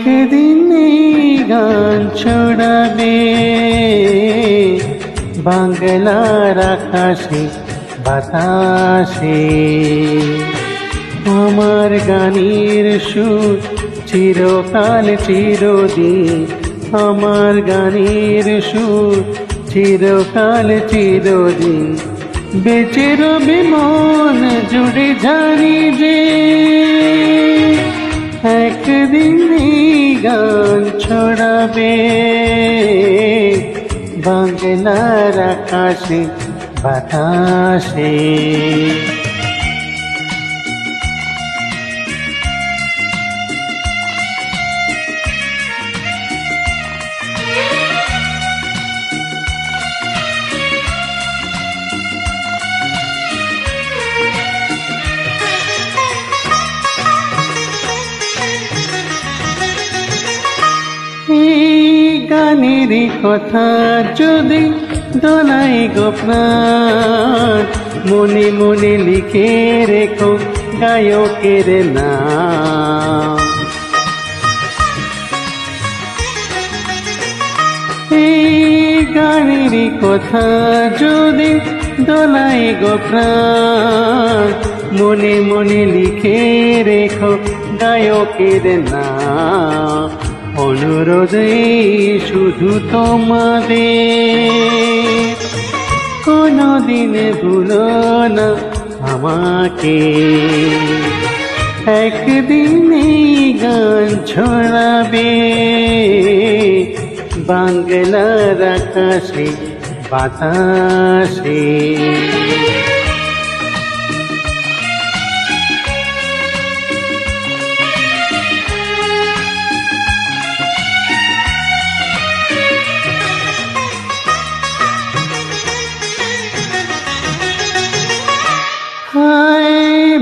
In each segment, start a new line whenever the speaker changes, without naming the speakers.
একদিন এই গান ছড়াবে বাংলার আকাশে বাতাসে। আমার গানের সুর চিরকাল চিরদিন, আমার গানের সুর চিরকাল চিরদিন বেঁচে রবে মন জুড়ে। জানি যে একদিন এই গান ছড়াবে বাংলার আকাশে বাতাসে। গানের কথা যদি দোলাই গো প্রাণ, মনে মনে লিখে রেখো গায়কের নাম। এই গানের কথা যদি দোলাই গো প্রাণ, মনে মনে লিখে রেখো গায়কের নাম। অনুরোধে শুধু তোমাদের, কোনদিন ভুলো না আমাকে। একদিন এই গান ছড়াবে বাংলার আকাশে বাতাসে।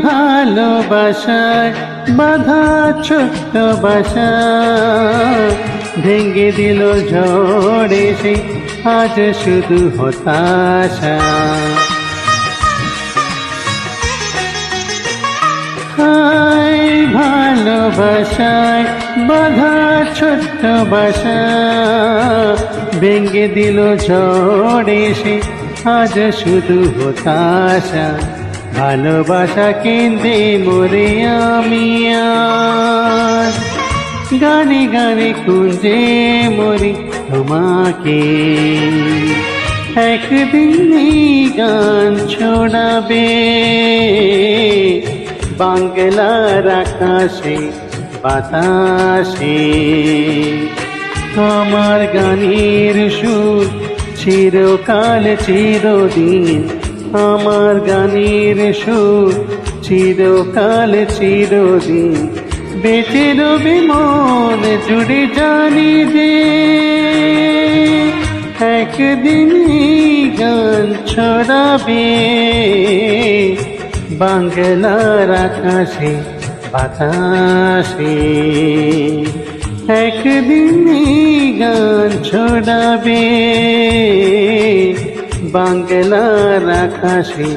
ভালোবাসায় বাধা ছোট্ট বাসা, ভেঙে দিল ঝড়ে সে আজ শুধু হতাশা। ভালোবাসায় বাধা ছোট্ট বাসা, ভেঙে দিল ঝড়ে সে আজ শুধু হতাশা। ভালোবাসা কেঁদে মরে আমি আজ, গানে গানে খুঁজে মরি তোমাকে। একদিন এই গান ছড়াবে বাংলার আকাশে বাতাসে। আমার গানের সুর চিরকাল চিরদিন, আমার গানের সুর চিরকাল চিরদিন বেঁচে রবে মন জুড়ে। জানি যে একদিন এই গান ছড়াবে বাংলার আকাশে বাতাসে। একদিন এই গান ছড়াবে বাংলার আকাশে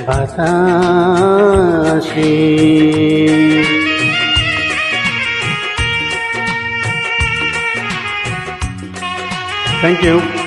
বাতাসে। Thank you.